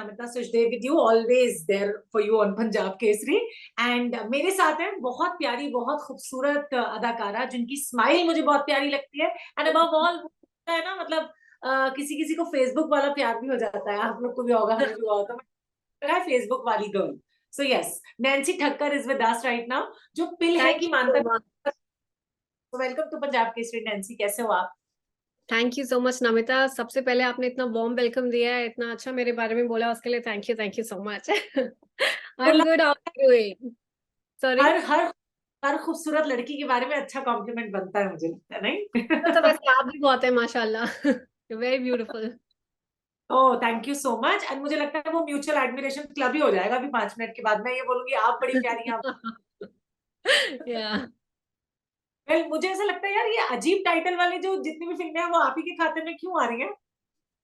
Namita Suchdev with you, always there for you on Punjab Kesari. And मेरे साथ है बहुत प्यारी, बहुत खूबसूरत अदाकारा जिनकी स्माइल मुझे बहुत प्यारी लगती है. And above all है ना, मतलब किसी किसी को फेसबुक वाला प्यार भी हो जाता है. आप लोग को भी होगा, हमें भी होगा. तो मैं फेसबुक वाली girl. So yes, Nancy Thakkar is with us right now. जो पिल है Thank कि you so मानता. much. So welcome to Punjab Kesari, Nancy. कैसे हो आप? Thank you so much Namita. सबसे पहले आपने इतना वार्म वेलकम दिया है, इतना अच्छा मेरे बारे में बोला, उसके लिए thank you so much. I am good. How are you doing? Sorry. हर हर हर खूबसूरत लड़की के बारे में अच्छा कॉम्प्लीमेंट बनता है, मुझे लगता है, नहीं? तो वैसे आप भी बहुत है माशाल्लाह. Very beautiful. Oh, thank you so much. And मुझे लगता है वो म्यूचुअल एडमिरेशन क्लब ही हो जाएगा अभी 5 मिनट के बाद. मैं ये बोलूंगी आप बड़ी प्यारी हैं. या Well, मुझे ऐसा लगता है यार, ये अजीब टाइटल वाले जो जितनी भी फिल्में हैं वो आप ही के खाते में क्यों आ रही हैं?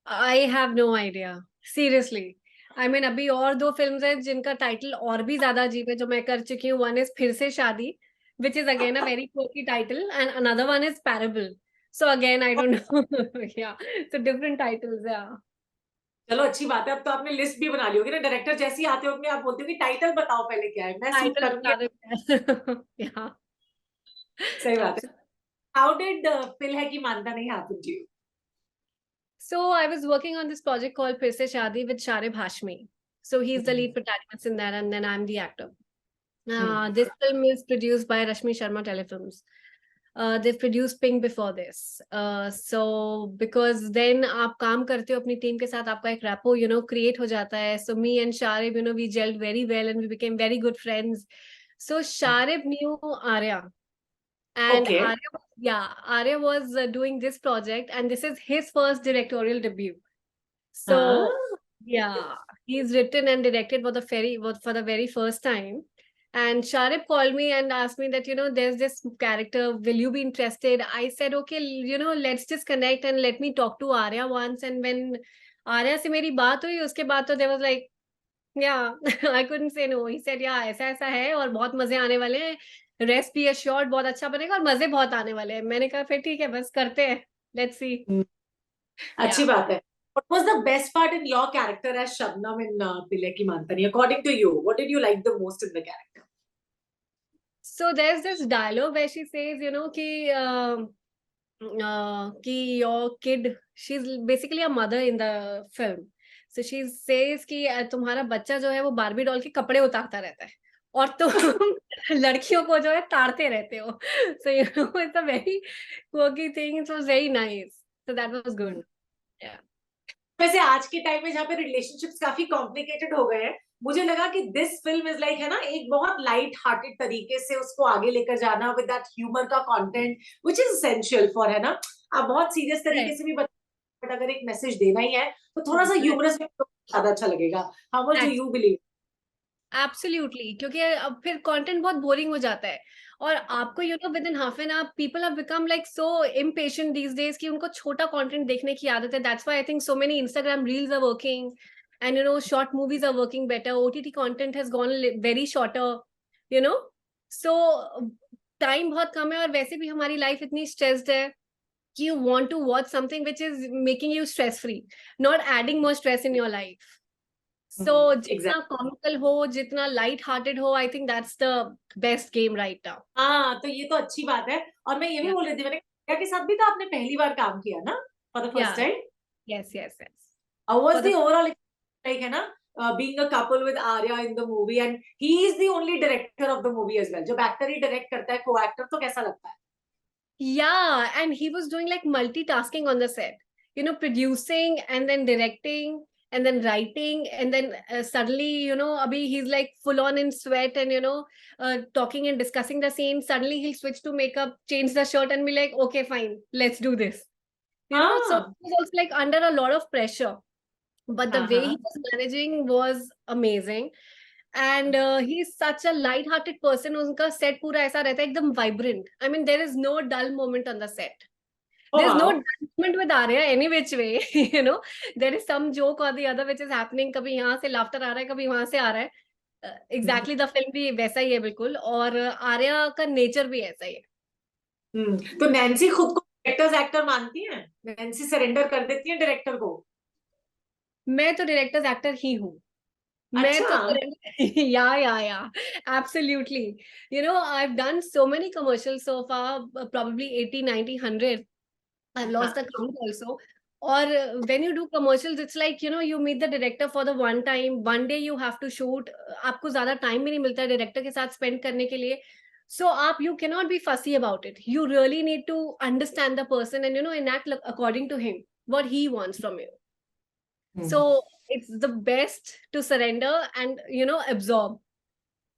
I have no idea seriously. I mean अभी और दो फिल्म्स हैं जिनका टाइटल और भी ज्यादा अजीब है जो मैं कर चुकी हूँ. वन इज फिर से शादी, which is again a very quirky title, and another one is Parable. So again, I don't know. Yeah, so different titles. Yeah. चलो अच्छी बात है. अब तो आपने लिस्ट भी बना ली होगी ना. डायरेक्टर जैसे ही आते होंगे आप बोलते हो कि टाइटल बताओ पहले क्या है, मैं सूट Title करूंगी. बता दो. Yeah, सही बात है. absolutely. हाउ डिड पिल है कि मानता नहीं happen to you? So I was working on this project called फिर से शादी with Sharib Hashmi. So he's the lead protagonist in that, and then I'm the actor. This film is produced by Rashmi Sharma Telefilms. They've produced Pink before this. So because then आप काम करते हो अपनी team के साथ, आपका एक rapport, create हो जाता है. So me and Sharib, we gelled very well and we became very good friends. So Sharib knew Arya. And okay. Arya was doing this project, and this is his first directorial debut. हाँ. So yeah, he's written and directed for the very first time. And Sharip called me and asked me that, there's this character, will you be interested? I said, okay, let's just connect and let me talk to Arya once. And when Arya से मेरी बात हुई, उसके बाद तो there was like, yeah, I couldn't say no. He said, yeah, ऐसा ऐसा है और बहुत मजे आने वाले हैं. Rest be assured, बहुत अच्छा बनेगा और मजे बहुत आने वाले हैं. मैंने कहा फिर ठीक है, बस करते हैं. Let's see. अच्छी Yeah. बात है. What was the best part in your character as Shabnam in Pile Ki Mantani? According to you, what did you like the most in the character? So there's this dialogue where she says, कि your kid, she's basically a mother in the film. So she says कि तुम्हारा बच्चा जो है वो Barbie doll के कपड़े उतारता रहता है और तुम लड़कियों को जो है ताड़ते रहते हो. So it's a very quirky thing. It was very nice. So that was good. Yeah. वैसे आज के टाइम में जहाँ पे रिलेशनशिप्स काफी कॉम्प्लिकेटेड हो गए हैं, मुझे लगा कि दिस फिल्म इज लाइक, है ना, एक बहुत लाइट हार्टेड तरीके से उसको आगे लेकर जाना विद दैट ह्यूमर का content which is essential for, है ना. आप बहुत सीरियस तरीके से भी बट अगर एक मैसेज देना ही है तो थोड़ा सा ह्यूमरस में तो ज्यादा अच्छा लगेगा. How much do you believe? Absolutely, क्योंकि अब फिर कंटेंट बहुत बोरिंग हो जाता है और आपको within half an hour people have become like so impatient these days कि उनको छोटा कंटेंट देखने की आदत है. That's why I think so many Instagram reels are working and short movies are working better. OTT content has gone very shorter. You know so time बहुत कम है और वैसे भी हमारी लाइफ इतनी स्ट्रेस्ड है कि you want to watch something which is making you stress free, not adding more stress in your life. So जितना कॉमिकल हो, जितना लाइट हार्टेड हो, I think that's the best game right now. हाँ, तो ये तो अच्छी बात है. और मैं ये भी बोल रही थी, मैंने कहा के साथ भी तो आपने पहली बार काम किया ना, for the first time. Yes yes yes. How was the overall like, है ना, being a couple with Arya in the movie, and he is the only director of the movie as well. जब actor ही direct करता है, को actor, तो कैसा लगता है? Yeah, and he was doing like multitasking on the set. Producing and then directing and then writing and then suddenly, abhi he's like full on in sweat and talking and discussing the scene. Suddenly he'll switch to makeup, change the shirt and be like, okay, fine, let's do this. So he was also like under a lot of pressure, but the way he was managing was amazing. And he's such a light-hearted person. उनका set पूरा ऐसा रहता है एकदम vibrant. I mean, there is no dull moment on the set. There's no dull moment with Arya any which way. There is some joke or the other which is happening. कभी यहाँ से laughter आ रहा है, कभी वहाँ से आ रहा है. Exactly the film भी वैसा ही है बिल्कुल, और आर्या का nature भी ऐसा ही है. तो नैन्सी खुद को डायरेक्टर्स एक्टर मानती हैं? नैन्सी सरेंडर कर देती है डायरेक्टर को? मैं तो डायरेक्टर्स एक्टर ही हूँ. मैं अच्छा. तो yeah, absolutely. You know, I've done so many commercials so far, probably 80, 90, 100. I've lost the count also. Or when you do commercials, it's like, you know, you meet the director for the one time. One day you have to shoot. आपको ज़्यादा time भी नहीं मिलता है director के साथ spend करने के लिए. So you cannot be fussy about it. You really need to understand the person and, you know, enact according to him, what he wants from you. Hmm. So it's the best to surrender and, you know, absorb.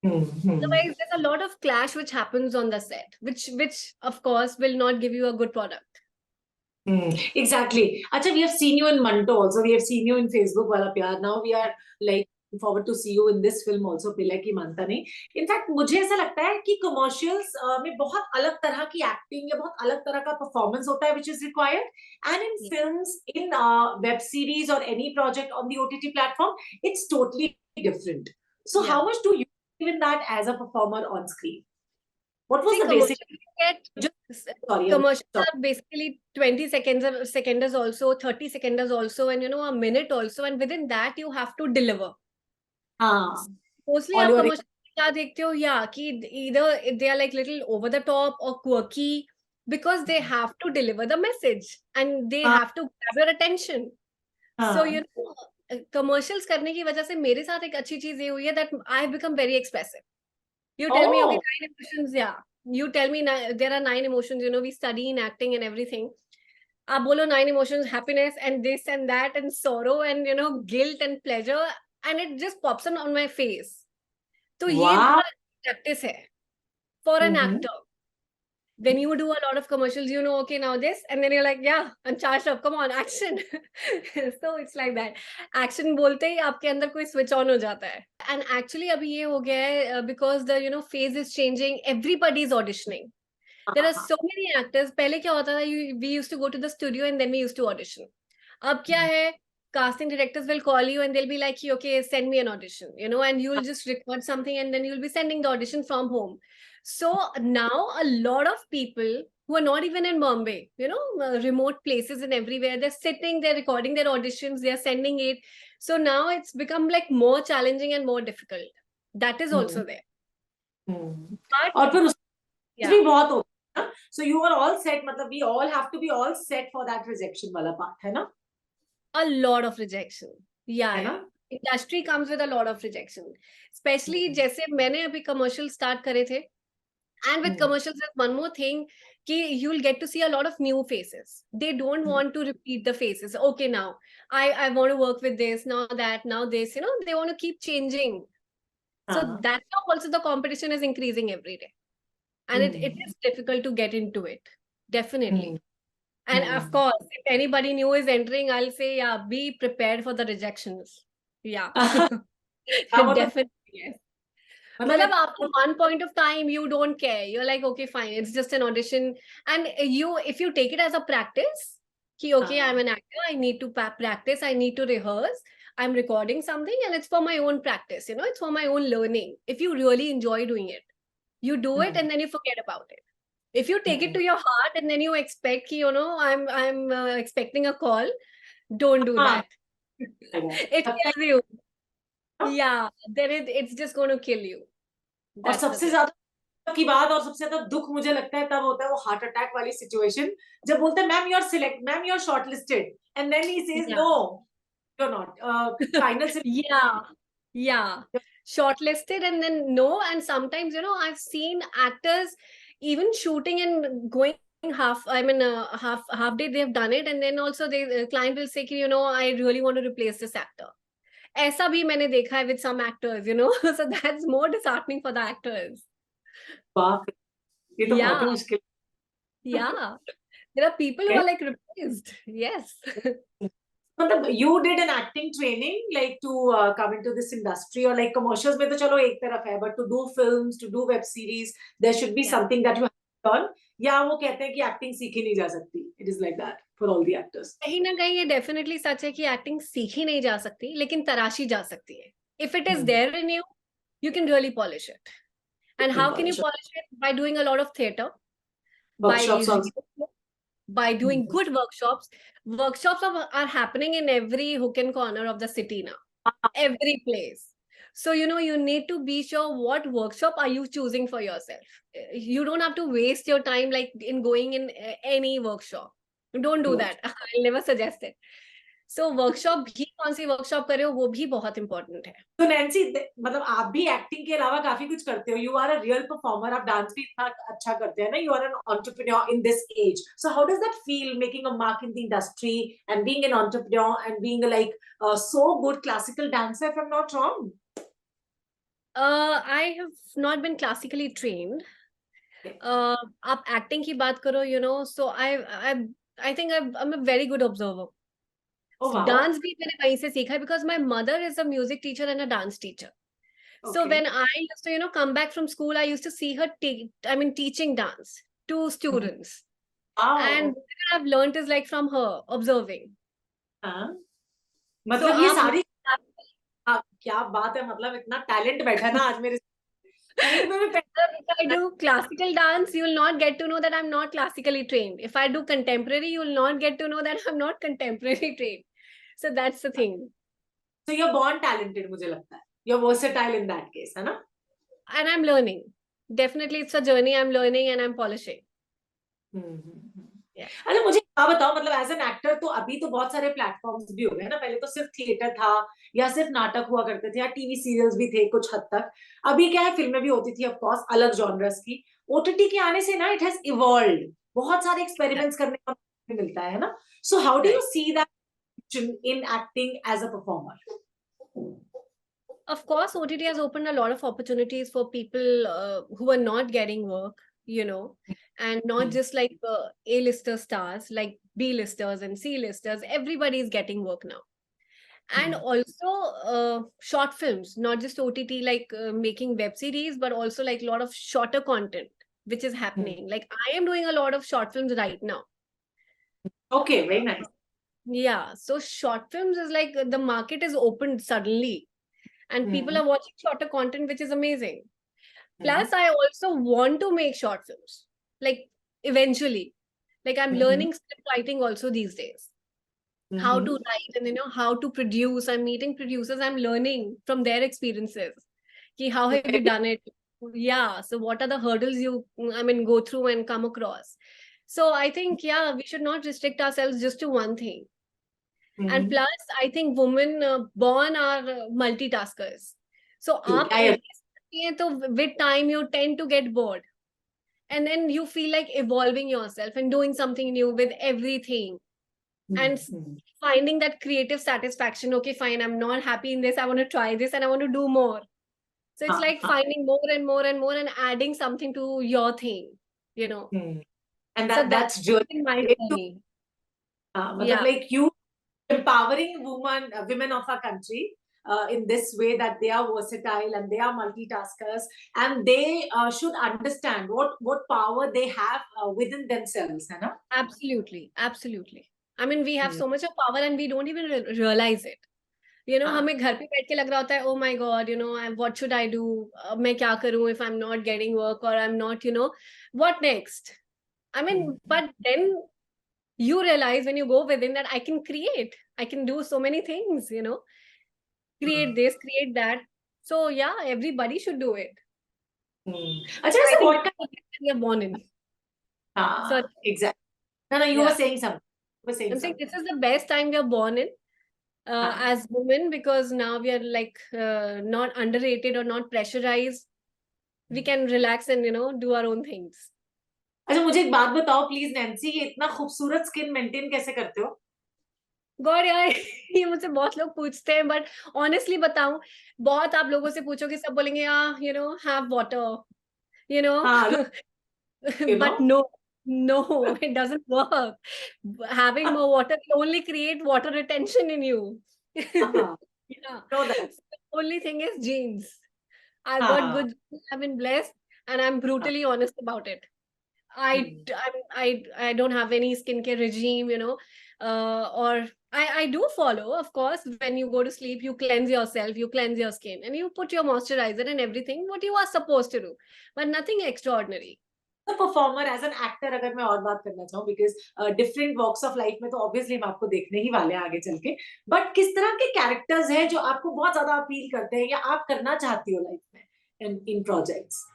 Hmm. Otherwise, there's a lot of clash which happens on the set, which of course will not give you a good product. Exactly. Acha, we have seen you in Manto also. We have seen you in Facebook Wala Pyar. Now we are like looking forward to see you in this film also, Pillai Ki Manta Nahi. In fact, मुझे ऐसा लगता है कि commercials में बहुत अलग तरह की acting या बहुत अलग तरह का performance होता है which is required. And in Yeah. films, in web series or any project on the OTT platform, it's totally different. So how Yeah. much do you believe in that as a performer on screen? What was See, the basic? commercials get Just sorry, I'm commercials sorry. are basically 20 seconds also, 30 seconds also, and you know, a minute also, and within that you have to deliver. हाँ, Mostly all आप your commercial क्या देखते हो, yeah, कि either they are like little over the top or quirky because they have to deliver the message and they हाँ, have to grab your attention. So you हाँ. know, commercials करने की वजह से मेरे साथ एक अच्छी चीज ये हुई है that I have become very expressive. You tell me, okay, Oh, 9 emotions, yeah. You tell me there are 9 emotions, you know, we study in acting and everything. आप बोलो 9 emotions, happiness and this and that and sorrow and, you know, guilt and pleasure, and it just pops on my face. तो ये wow. बहुत practice है for an Mm-hmm. actor. When you do a lot of commercials, you know, okay, now this, and then you're like, yeah, I'm charged up, come on, action. So it's like that. Action बोलते ही आपके अंदर कोई switch on हो जाता है. And actually अभी ये हो गया है because the, you know, phase is changing, everybody is auditioning. There are so many actors. पहले क्या होता था, we used to go to the studio and then we used to audition. अब क्या है, casting directors will call you and they'll be like, okay, send me an audition, you know, and you'll just record something and then you'll be sending the audition from home. So now a lot of people who are not even in Bombay, you know, remote places and everywhere, they're sitting, they're recording their auditions, they're sending it. So now it's become like more challenging and more difficult. That is also there. और But फिर उसमें yeah, भी बहुत होता है ना. So you are all set. मतलब we all have to be all set for that rejection वाला part है ना. a lot of rejection. Yeah, है ना. yeah. Industry comes with a lot of rejection. Especially जैसे मैंने अभी commercial start करे थे. And with commercials, there's one more thing, कि you'll get to see a lot of new faces. They don't want to repeat the faces. Okay, now I want to work with this, now that, now this, you know, they want to keep changing. So हाँ. that's how also the competition is increasing every day. And it is difficult to get into it. Definitely. And of course, if anybody new is entering, I'll say, yeah, be prepared for the rejections. Yeah. हाँ, वो तो Definitely, yes. मतलब Matlab, after one point of time, you don't care. You're like, okay, fine, it's just an audition. And if you take it as a practice, ki, okay, I'm an actor, I need to practice, I need to rehearse, I'm recording something, and it's for my own practice, you know, it's for my own learning. If you really enjoy doing it, you do it and then you forget about it. If you take it to your heart and then you expect, ki, you know, I'm expecting a call, don't do हाँ. that. It kills you. Yeah, then it's just going to kill you. और That's the सबसे thing. ज्यादा की बात और सबसे ज्यादा दुख मुझे लगता है तब होता है वो हार्ट अटैक वाली सिचुएशन जब बोलते हैं ma'am you are select ma'am you are shortlisted and then he says Yeah. No you are not final. Yeah, yeah. Shortlisted and then no. And sometimes, you know, I've seen actors even shooting and going half day they've done it, and then also the client will say, you know, I really want to replace this actor. ऐसा भी मैंने देखा है with some actors, you know. So that's more disheartening for the actors. बाप रे, ये तो बहुत Yeah, ही मुश्किल yeah. There are people who है. are like replaced. Yes. मतलब you did an acting training like to come into this industry or like commercials में तो चलो एक तरफ है but to do films to do web series there should be Yeah. something that you have to learn. या वो कहते हैं कि एक्टिंग सीखी नहीं जा सकती. It is like that for all the actors. कहीं ना कहीं ये डेफिनेटली सच है कि एक्टिंग सीखी नहीं जा सकती लेकिन तराशी जा सकती है. If it is there in you, you can really polish it. And how can you polish it? By doing a lot of theater, by Workshops also. by doing good workshops. Workshops are happening in every hook and corner of the city now, every place. So, you need to be sure what workshop are you choosing for yourself. You don't have to waste your time like in going in any workshop. Don't do that. I'll never suggest it. So workshop भी कौन सी workshop कर रहे हो वो भी बहुत important है. तो नैन्सी मतलब आप भी एक्टिंग के अलावा काफी कुछ करते हो. You are a real performer. आप डांस भी इतना अच्छा करते हैं ना. You are an entrepreneur in this age. So how does that feel making a mark in the industry and being an entrepreneur and being like so good classical dancer if I am not wrong? I have not been classically trained. आप acting की बात करो, so I think I'm a very good observer. Oh wow. Dance भी मैंने वहीं से सीखा है because my mother is a music teacher and a dance teacher. So when I used to, come back from school, I used to see her teaching dance to students. And what I've learned is like from her, observing. हाँ. So मतलब ये आप सारी क्या बात है. मतलब इतना टैलेंट बैठा है ना आज मेरे. if I do classical dance, you will not get to know that I'm not classically trained. If I do contemporary, you will not get to know that I'm not contemporary trained. So that's the thing. So you're born talented, मुझे लगता है. You're versatile in that case, है ना? And I'm learning. Definitely, it's a journey. I'm learning and I'm polishing. Yeah. अच्छा मुझे क्या बताओ. मतलब एज एन एक्टर तो अभी तो बहुत सारे प्लेटफॉर्म्स भी हो गए ना. पहले तो सिर्फ थिएटर था या सिर्फ नाटक हुआ करते थे या टीवी सीरियल्स भी थे कुछ हद तक. अभी क्या है, फिल्में भी होती थी ऑफ कोर्स अलग जॉनर्स की. ओटीटी के आने से ना इट हैज इवॉल्व्ड. बहुत सारे एक्सपेरिमेंट्स करने का मिलता है ना. So how do you see that in acting as a performer? Of course, OTT has opened a lot of opportunities for people who are not getting work, and not just like A-lister stars, like B-listers and C-listers. Everybody is getting work now. And also short films, not just OTT, like making web series, but also like a lot of shorter content, which is happening. Like I am doing a lot of short films right now. Okay, very nice. Yeah, so short films is like the market is opened suddenly. And people are watching shorter content, which is amazing. Plus, I also want to make short films, like eventually. Like I'm learning script writing also these days. How to write and how to produce. I'm meeting producers. I'm learning from their experiences. How have you done it? Yeah. So what are the hurdles you go through and come across? So I think we should not restrict ourselves just to one thing. And plus, I think women born are multitaskers. So with time, you tend to get bored. And then you feel like evolving yourself and doing something new with everything. And finding that creative satisfaction. Okay, fine, I'm not happy in this. I want to try this and I want to do more. So it's like finding more and more and more and adding something to your thing, And so that's really my journey. Like you empowering women of our country in this way, that they are versatile and they are multitaskers, and they should understand what power they have within themselves, है ना? Absolutely. I mean, we have so much of power and we don't even realize it. हमें घर पे बैठ के लग रहा होता है, oh my god, what should I do? मैं क्या करूं if I'm not getting work or I'm not, what next? I mean, but then you realize when you go within that I can create. I can do so many things, create this, create that. So yeah, everybody should do it. अच्छा, so what kind we are born in. So exactly. No, you were saying something. I'm saying this is the best time we are born in as women, because now we are like not underrated or not pressurized. We can relax and do our own things. अच्छा मुझे एक बात बताओ please Nancy, ये इतना खूबसूरत skin maintain कैसे करते हो? गॉड यार, ये मुझसे बहुत लोग पूछते हैं, बट ऑनेस्टली बताऊं, बहुत आप लोगों से पूछोगे, सब बोलेंगे have water, but no, it doesn't work. Having more water will only create water retention in you. Know that. So the only thing is genes. I've got good genes, I've been blessed, and I'm brutally honest about it. I don't have any skincare regime, or I do follow, of course. When you go to sleep, you cleanse yourself, you cleanse your skin, and you put your moisturizer and everything, what you are supposed to do, but nothing extraordinary. Performer as an actor अगर मैं और बात करना चाहूँ, because different walks of life में तो obviously हम आपको देखने ही वाले हैं आगे चल के, बट किस तरह के कैरेक्टर्स हैं जो आपको बहुत ज्यादा अपील करते हैं या आप करना चाहती हो लाइफ में इन प्रोजेक्ट्स?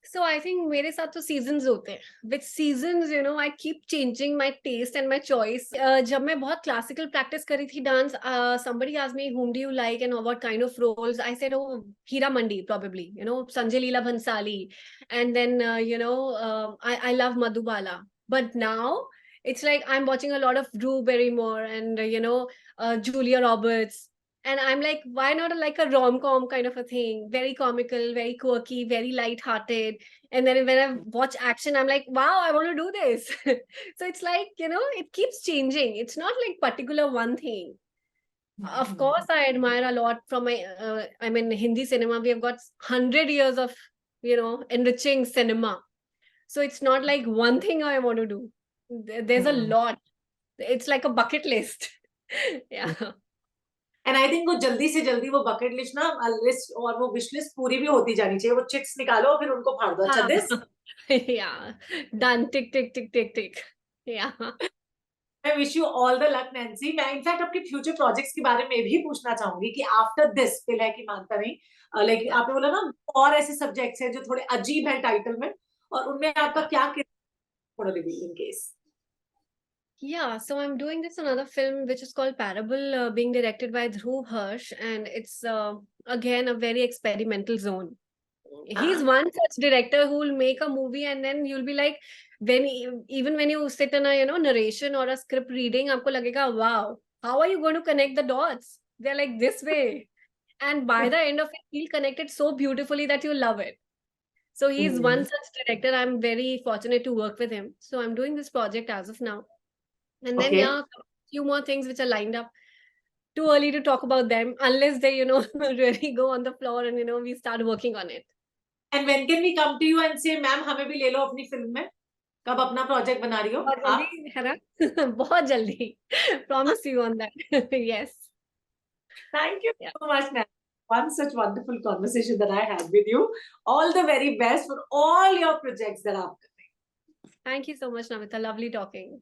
So I think मेरे साथ तो seasons होते हैं. With seasons, you know, I keep changing my taste and my choice. जब मैं बहुत classical practice करी थी dance, somebody asked me, whom do you like and what kind of roles? I said, oh, Hira Mandi, probably. You know, Sanjay Leela Bhansali. And then, I love Madhubala. But now, it's like I'm watching a lot of Drew Barrymore and, Julia Roberts. And I'm like, why not like a rom-com kind of a thing? Very comical, very quirky, very light-hearted. And then when I watch action, I'm like, wow, I want to do this. So it's like, it keeps changing. It's not like particular one thing. Of course, I admire a lot from Hindi cinema. We have got 100 years of, enriching cinema. So it's not like one thing I want to do. There's a lot. It's like a bucket list. Yeah. And I think वो जल्दी से जल्दी वो bucket list ना list और वो wish list पूरी भी होती जानी चाहिए, वो चिट्स निकालो और फिर उनको फाड़ दो, अच्छा this Yeah, done. Tick, tick, tick, tick, tick. Yeah. I wish you all the luck Nancy. मैं इनफैक्ट आपके फ्यूचर प्रोजेक्ट्स के बारे में भी पूछना चाहूंगी कि आफ्टर दिस फिल है कि मानता नहीं, लाइक आपने बोला ना और ऐसे सब्जेक्ट्स हैं जो थोड़े अजीब है टाइटल में, और उनमें आपका क्या reveal in case? Yeah, so I'm doing this another film which is called Parable, being directed by Dhruv Harsh, and it's again a very experimental zone. He's one such director who will make a movie and then you'll be like, even when you sit in a narration or a script reading, आपको लगेगा, wow, how are you going to connect the dots? They're like this way, and by the end of it, he'll connect it so beautifully that you'll love it. So he's one such director. I'm very fortunate to work with him. So I'm doing this project as of now. And then, okay yeah, a few more things which are lined up. Too early to talk about them unless they, really go on the floor and, we start working on it. And when can we come to you and say ma'am हमें भी ले लो अपनी film में? कब अपना project बना रही हो बहुत आप? जल्दी है ना? बहुत जल्दी. Promise you on that. Yes. Thank you Yeah. so much, Nan. One such wonderful conversation that I had with you. All the very best for all your projects that are. Thank you so much, Namita. Lovely talking.